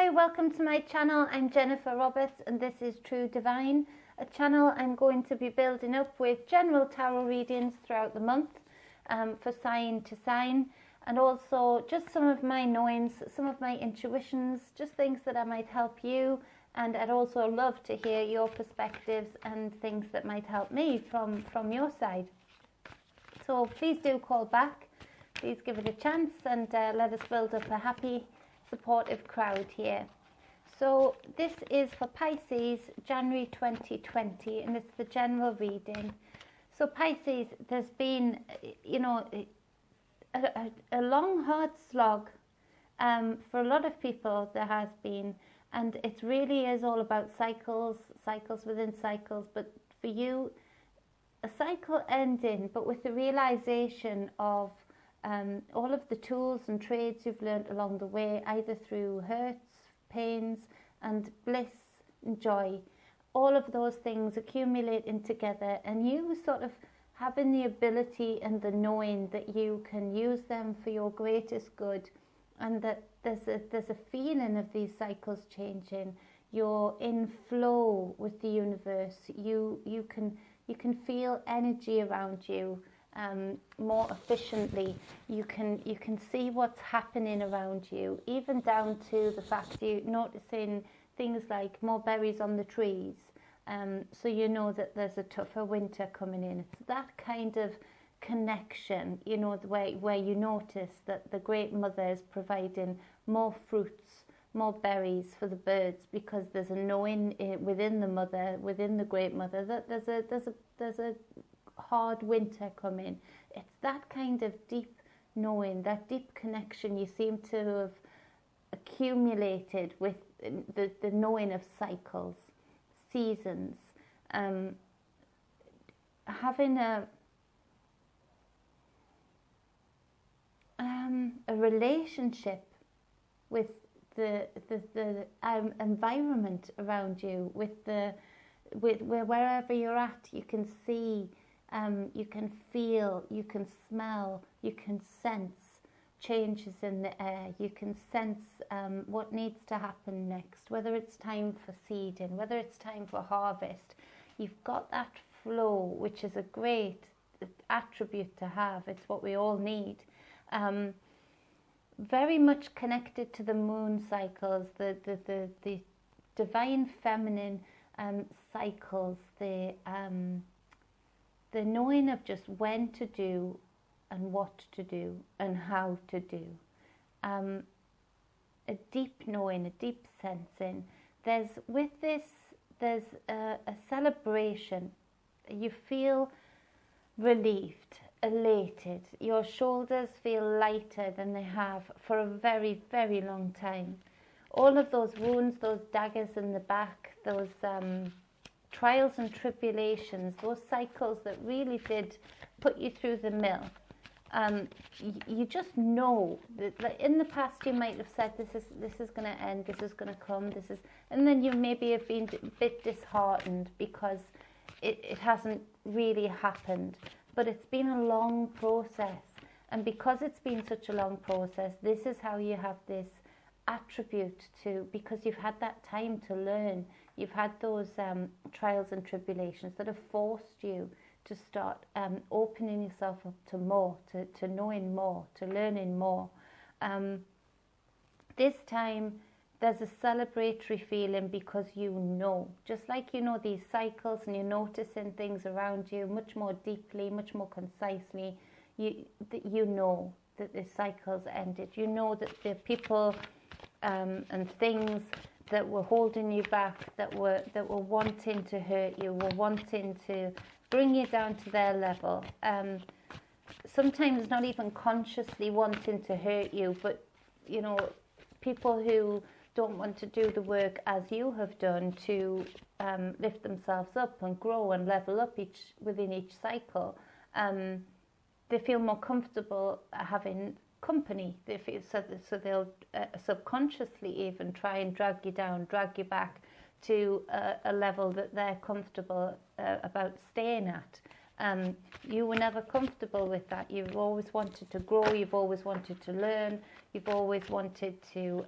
Hi, welcome to my channel. I'm Jennifer Roberts and this is True Divine, a channel I'm going to be building up with general tarot readings throughout the month for sign to sign, and also just some of my knowings, some of my intuitions, just things that I might help you, and I'd also love to hear your perspectives and things that might help me from your side. So please do call back, please give it a chance, and let us build up a happy, supportive crowd here. So this is for Pisces, January 2020, and it's the general reading. So Pisces, there's been, you know, a long, hard slog. For a lot of people there has been, and it really is all about cycles within cycles, but for you, a cycle ending, but with the realization of all of the tools and trades you've learned along the way, either through hurts, pains, and bliss and joy. All of those things accumulating together, and you sort of having the ability and the knowing that you can use them for your greatest good, and that there's a feeling of these cycles changing. You're in flow with the universe. You can feel energy around you more efficiently. You can see what's happening around you, even down to the fact you're noticing things like more berries on the trees, so you know that there's a tougher winter coming in. It's that kind of connection, you know, where you notice that the Great Mother is providing more fruits, more berries for the birds, because there's a knowing within the mother, within the Great Mother, that there's a hard winter coming. It's that kind of deep knowing, that deep connection you seem to have accumulated with the knowing of cycles, seasons, having a relationship with the environment around you, with wherever you're at. You can see, you can feel, you can smell, you can sense changes in the air. You can sense what needs to happen next, whether it's time for seeding, whether it's time for harvest. You've got that flow, which is a great attribute to have. It's what we all need. Very much connected to the moon cycles, the divine feminine cycles, the knowing of just when to do and what to do and how to do. A deep knowing, a deep sensing. With this, there's a celebration. You feel relieved, elated. Your shoulders feel lighter than they have for a very, very long time. All of those wounds, those daggers in the back, those trials and tribulations, those cycles that really did put you through the mill. You just know that in the past you might have said, this is going to end, this is going to come, and then you maybe have been a bit disheartened because it hasn't really happened. But it's been a long process, and because it's been such a long process, this is how you have this attribute to, because you've had that time to learn. You've had those trials and tribulations that have forced you to start opening yourself up to more, to knowing more, to learning more. This time there's a celebratory feeling, because you know, just like you know these cycles and you're noticing things around you much more deeply, much more concisely. You know that the cycle's ended. You know that the people and things that were holding you back, that were wanting to hurt you, were wanting to bring you down to their level. Sometimes not even consciously wanting to hurt you, but you know, people who don't want to do the work as you have done to lift themselves up and grow and level up within each cycle. They feel more comfortable having company. They feel so they'll subconsciously even try and drag you down, drag you back to a level that they're comfortable about staying at. You were never comfortable with that. You've always wanted to grow, you've always wanted to learn, you've always wanted to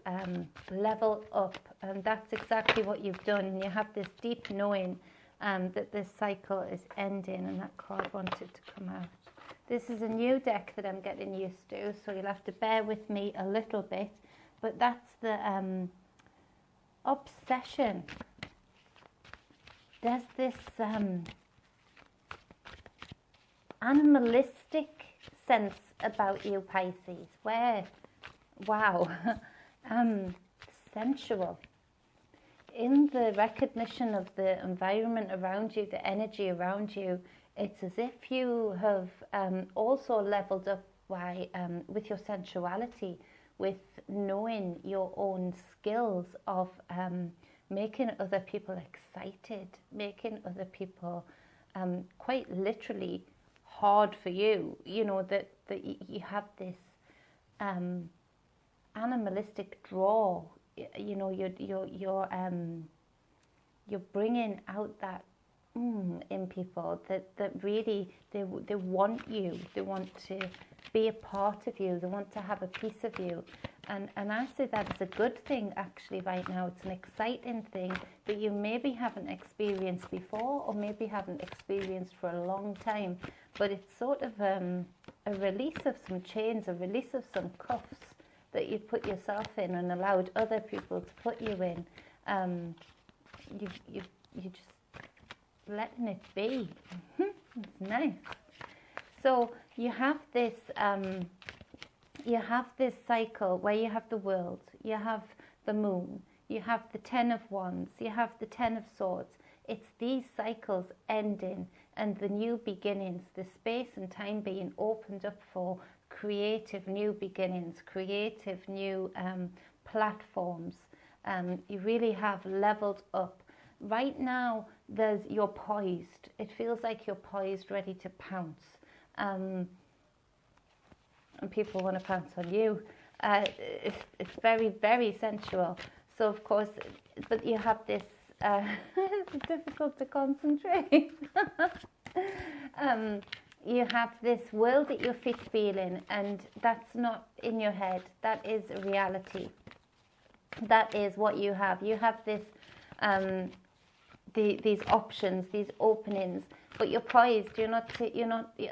level up, and that's exactly what you've done. And you have this deep knowing that this cycle is ending, and that card wanted to come out. This is a new deck that I'm getting used to, so you'll have to bear with me a little bit, but that's the obsession. There's this animalistic sense about you, Pisces, where, wow, sensual. In the recognition of the environment around you, the energy around you, it's as if you have also leveled up by, with your sensuality, with knowing your own skills of making other people excited, making other people quite literally hard for you. You know, that you have this animalistic draw. You know, you're bringing out that in people that really they want you, they want to be a part of you, they want to have a piece of you, and I see that as a good thing actually right now. It's an exciting thing that you maybe haven't experienced before, or maybe haven't experienced for a long time, but it's sort of a release of some chains, a release of some cuffs that you put yourself in and allowed other people to put you in. You just letting it be. It's nice. So you have this cycle where you have the world, you have the moon, you have the 10 of Wands, you have the 10 of Swords. It's these cycles ending and the new beginnings, the space and time being opened up for creative new beginnings, creative new platforms. You really have leveled up. Right now, you're poised. It feels like you're poised, ready to pounce. And people want to pounce on you. It's very, very sensual. So, of course, but you have this, it's difficult to concentrate. You have this world at your feet feeling, and that's not in your head. That is reality. That is what you have. You have this, these options, these openings, but you're poised. You're not.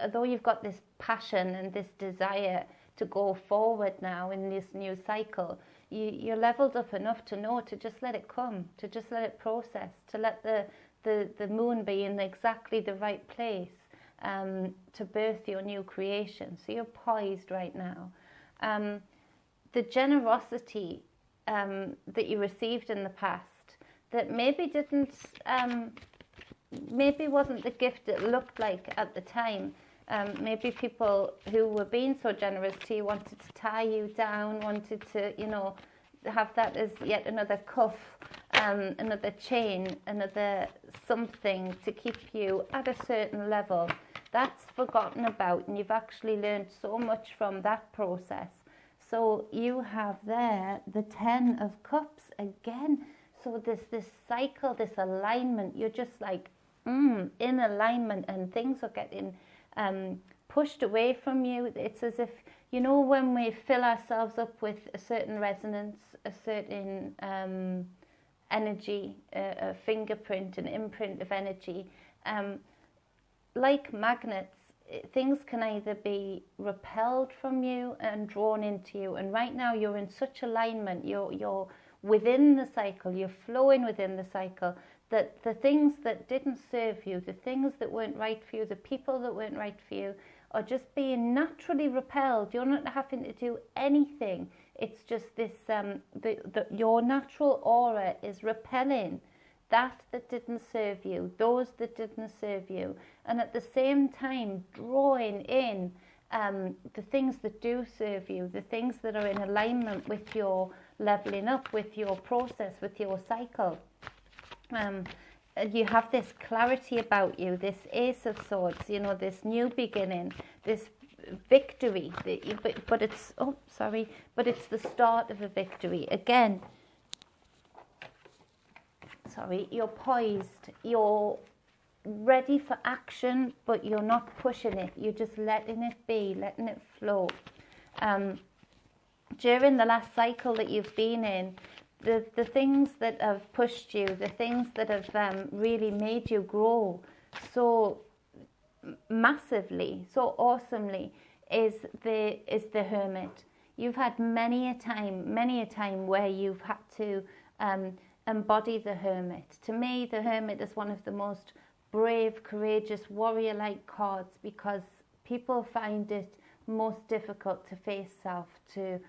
Although you've got this passion and this desire to go forward now in this new cycle, you're leveled up enough to know to just let it come, to just let it process, to let the moon be in exactly the right place. To birth your new creation. So you're poised right now. The generosity that you received in the past that maybe maybe wasn't the gift it looked like at the time. Maybe people who were being so generous to you wanted to tie you down, wanted to, have that as yet another cuff, another chain, another something to keep you at a certain level. That's forgotten about, and you've actually learned so much from that process. So you have there the 10 of Cups again. So this cycle, this alignment, you're just like in alignment, and things are getting pushed away from you. It's as if, when we fill ourselves up with a certain resonance, a certain energy, a fingerprint, an imprint of energy, like magnets, things can either be repelled from you and drawn into you. And right now you're in such alignment, you're within the cycle, you're flowing within the cycle, that the things that didn't serve you, the things that weren't right for you, the people that weren't right for you, are just being naturally repelled. You're not having to do anything. It's just this, your natural aura is repelling that didn't serve you, those that didn't serve you, and at the same time drawing in the things that do serve you, the things that are in alignment with your leveling up, with your process, with your cycle. You have this clarity about you, this Ace of Swords, this new beginning, this victory, but it's the start of a victory. Again, you're poised, you're ready for action, but you're not pushing it. You're just letting it be, letting it flow. During the last cycle that you've been in, the things that have pushed you, the things that have really made you grow so massively, so awesomely, is the Hermit. You've had many a time where you've had to embody the Hermit. To me, the Hermit is one of the most brave, courageous, warrior-like cards, because people find it most difficult to face self, to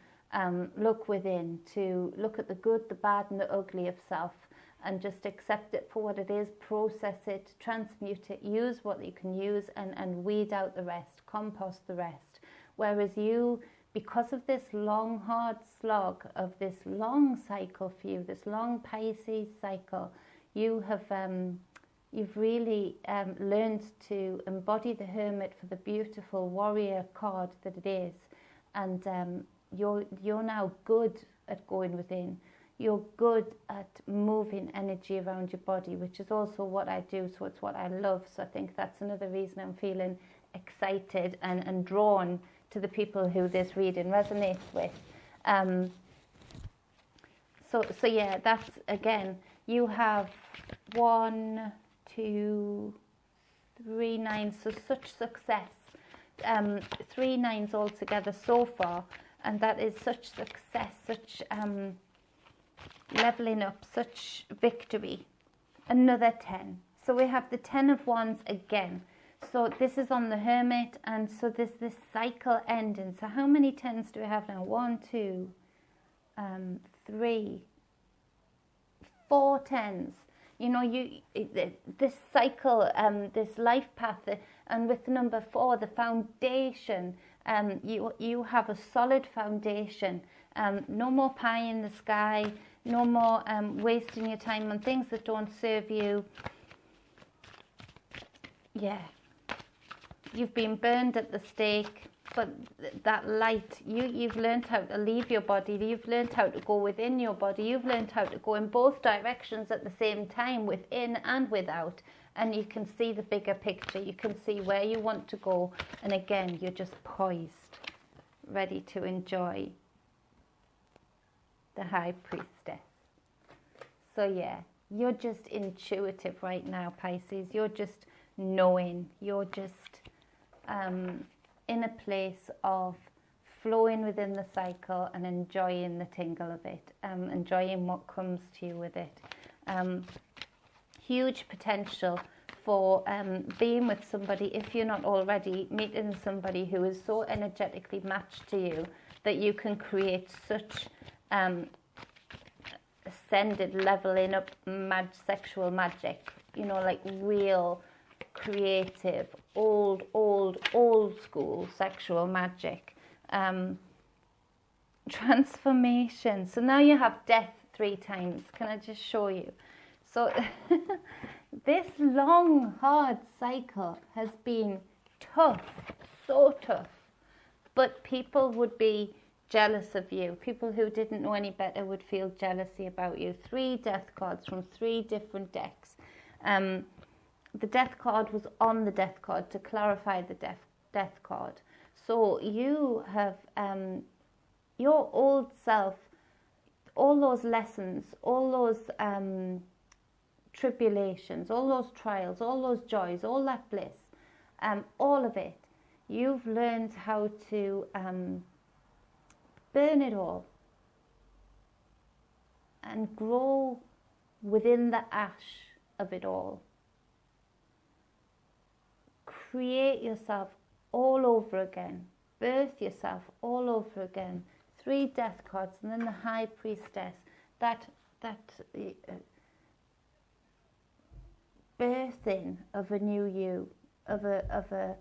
look within, to look at the good, the bad and the ugly of self, and just accept it for what it is, process it, transmute it, use what you can use, and weed out the rest, compost the rest. Whereas you, because of this long, hard slog of this long cycle for you, this long Pisces cycle, you have you've really learned to embody the Hermit for the beautiful warrior card that it is, and you're now good at going within. You're good at moving energy around your body, which is also what I do, so it's what I love. So I think that's another reason I'm feeling excited and drawn to the people who this reading resonates with. So yeah, that's, again, you have 1, 2, 3 9, so such success. 3 9s altogether so far, and that is such success, such leveling up, such victory. Another 10. So we have the 10 of Wands again. So this is on the Hermit, and so there's this cycle ending. So how many 10s do we have now? 1, 2, 3, 4 10s. You know, this cycle, this life path, and with number 4, the foundation. You have a solid foundation. No more pie in the sky. No more wasting your time on things that don't serve you. Yeah. You've been burned at the stake, but that light, you've learned how to leave your body. You've learned how to go within your body. You've learned how to go in both directions at the same time, within and without. And you can see the bigger picture. You can see where you want to go. And again, you're just poised, ready to enjoy the High Priestess. So yeah, you're just intuitive right now, Pisces. You're just knowing. You're just in a place of flowing within the cycle and enjoying the tingle of it, enjoying what comes to you with it. Huge potential for being with somebody, if you're not already, meeting somebody who is so energetically matched to you that you can create such ascended, leveling up sexual magic, you know, like real creative, old school sexual magic. Transformation. So now you have death 3 times. Can I just show you? So this long, hard cycle has been tough, so tough. But people would be jealous of you. People who didn't know any better would feel jealousy about you. 3 death cards from 3 different decks. The death card was on the death card to clarify the death card. So you have your old self, all those lessons, all those tribulations, all those trials, all those joys, all that bliss, all of it. You've learned how to burn it all and grow within the ash of it all. Create yourself all over again. Birth yourself all over again. 3 death cards, and then the High Priestess. That birthing of a new you, of a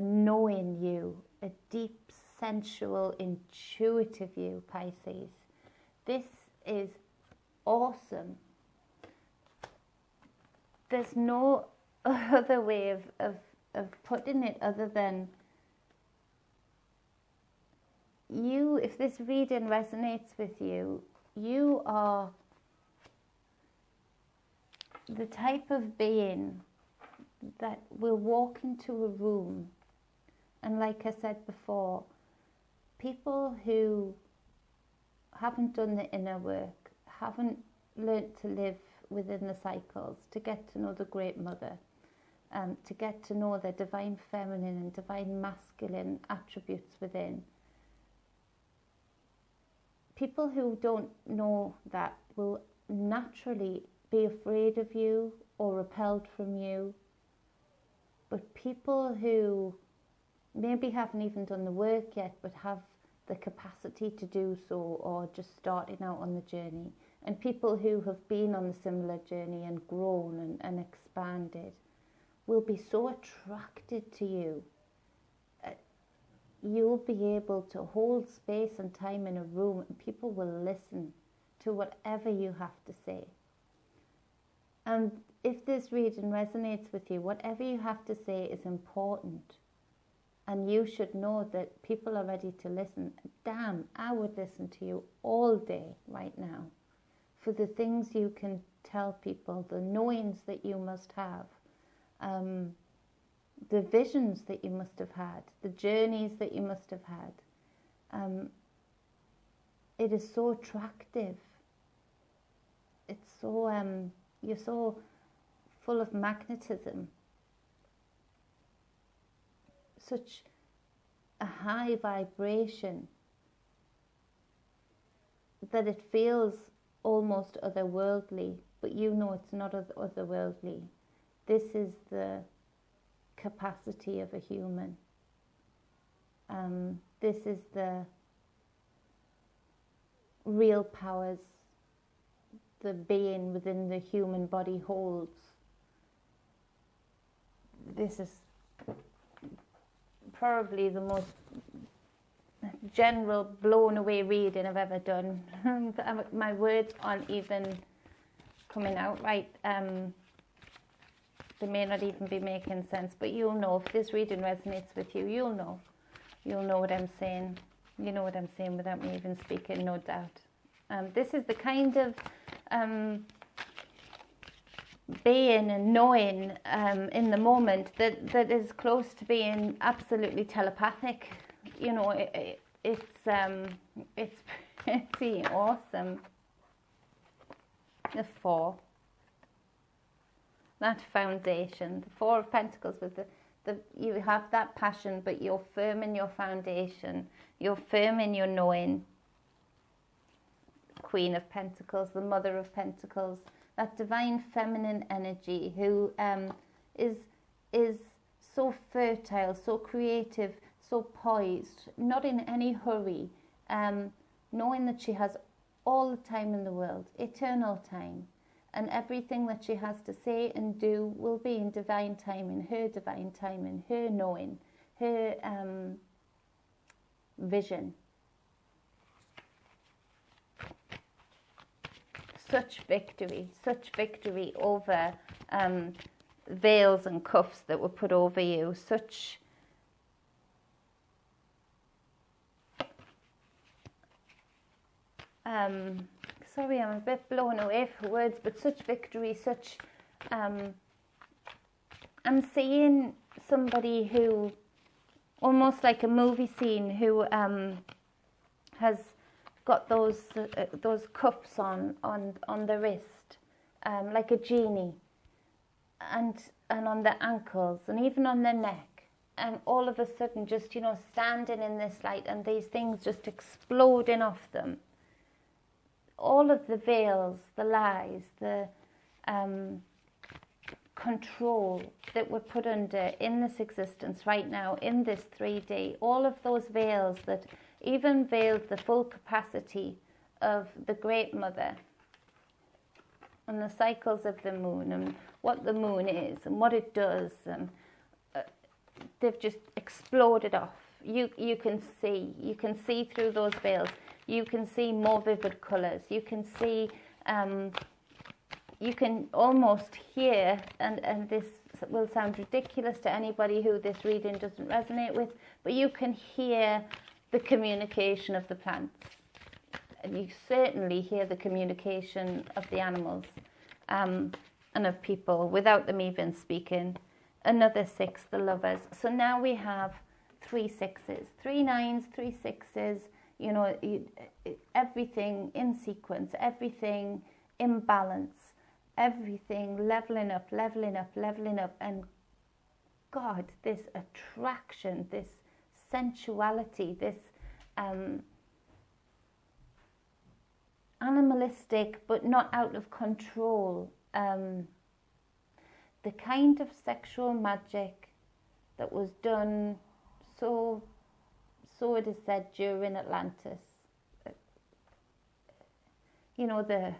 knowing you, a deep, sensual, intuitive you, Pisces. This is awesome. There's no other way of putting it other than you. If this reading resonates with you, you are the type of being that we'll walk into a room, and like I said before, people who haven't done the inner work, haven't learnt to live within the cycles, to get to know the Great Mother, to get to know their divine feminine and divine masculine attributes within. People who don't know that will naturally be afraid of you or repelled from you. But people who maybe haven't even done the work yet, but have the capacity to do so, or just starting out on the journey, and people who have been on the similar journey and grown and expanded, will be so attracted to you. You'll be able to hold space and time in a room, and people will listen to whatever you have to say. And if this reading resonates with you, whatever you have to say is important. And you should know that people are ready to listen. Damn, I would listen to you all day right now for the things you can tell people, the knowings that you must have, the visions that you must have had, the journeys that you must have had. It is so attractive. It's so, you're so full of magnetism. Such a high vibration that it feels almost otherworldly, but you know it's not otherworldly. This is the capacity of a human. This is the real powers the being within the human body holds. This is probably the most general, blown away reading I've ever done. My words aren't even coming out right. They may not even be making sense, but you'll know. If this reading resonates with you, you'll know. You'll know what I'm saying. You know what I'm saying without me even speaking, no doubt. This is the kind of being and knowing in the moment that is close to being absolutely telepathic. You know, it's pretty awesome. The Four, that foundation, the Four of Pentacles, with the you have that passion, but you're firm in your foundation. You're firm in your knowing. Queen of Pentacles, the Mother of Pentacles, that divine feminine energy who is so fertile, so creative, so poised, not in any hurry, knowing that she has all the time in the world, eternal time, and everything that she has to say and do will be in divine timing, her knowing, her vision. Such victory over veils and cuffs that were put over you. Such sorry, I'm a bit blown away for words, but such victory, such I'm seeing somebody who, almost like a movie scene, who has got those cuffs on the wrist, like a genie, and on the ankles, and even on the neck, and all of a sudden just, you know, standing in this light, and these things just exploding off them. All of the veils, the lies, the control that we're put under in this existence right now, in this 3D, all of those veils that even veiled the full capacity of the Great Mother and the cycles of the moon and what the moon is and what it does, and they've just exploded off. You can see through those veils. You can see more vivid colours. You can see, you can almost hear, and this will sound ridiculous to anybody who this reading doesn't resonate with, but you can hear the communication of the plants. And you certainly hear the communication of the animals and of people without them even speaking. another 6, the Lovers. So now we have 3 6s, 3 9s, 3 6s, you know, everything in sequence, everything in balance, everything leveling up, leveling up, leveling up. And God, this attraction, this sensuality, this animalistic but not out of control, the kind of sexual magic that was done so it is said during Atlantis, you know, the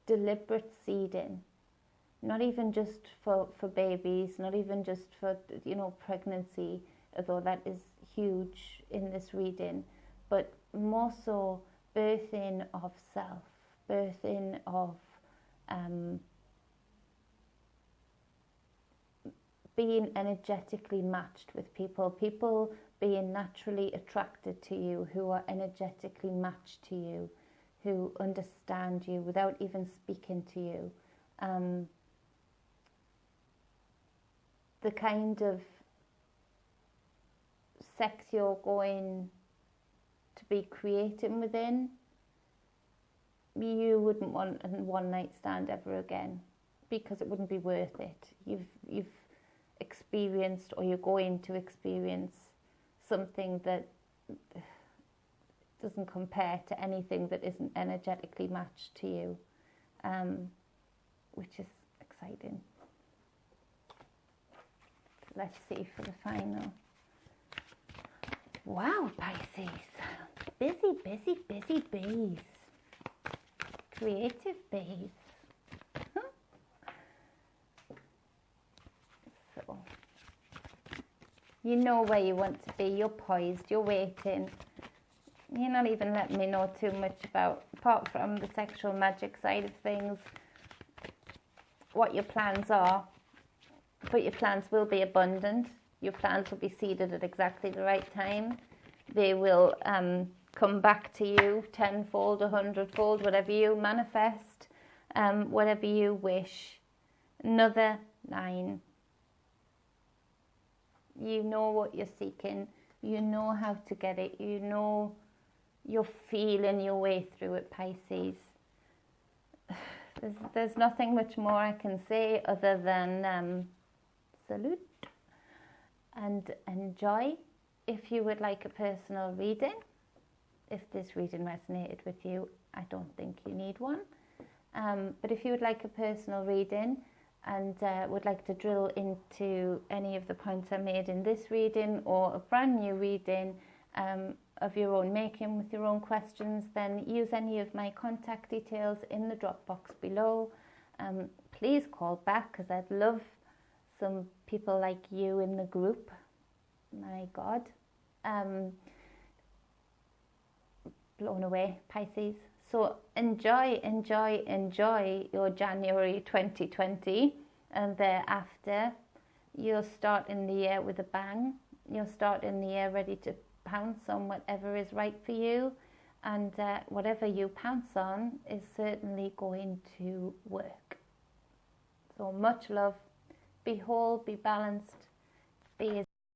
deliberate seeding, not even just for babies, not even just for, you know, pregnancy, although that is huge in this reading, but more so birthing of self, birthing of being energetically matched with people being naturally attracted to you, who are energetically matched to you, who understand you without even speaking to you. The kind of sex you're going to be creating within, you wouldn't want a one-night stand ever again, because it wouldn't be worth it. You've experienced, or you're going to experience, something that doesn't compare to anything that isn't energetically matched to you, which is exciting. Let's see for the final. Wow, Pisces. Busy, busy, busy bees. Creative bees. So, you know where you want to be. You're poised. You're waiting. You're not even letting me know too much about, apart from the sexual magic side of things, what your plans are. But your plans will be abundant. Your plans will be seeded at exactly the right time. They will come back to you tenfold, 100-fold, whatever you manifest, whatever you wish. Another 9. You know what you're seeking. You know how to get it. You know you're feeling your way through it, Pisces. There's nothing much more I can say other than salute and enjoy. If you would like a personal reading, if this reading resonated with you, I don't think you need one. But if you would like a personal reading and would like to drill into any of the points I made in this reading, or a brand new reading of your own making with your own questions, then use any of my contact details in the drop box below. Please call back, because I'd love some people like you in the group. My God. Blown away, Pisces. So enjoy, enjoy, enjoy your January 2020, and thereafter you'll start in the year with a bang. You'll start in the year ready to pounce on whatever is right for you, and whatever you pounce on is certainly going to work. So much love. Be whole, be balanced, be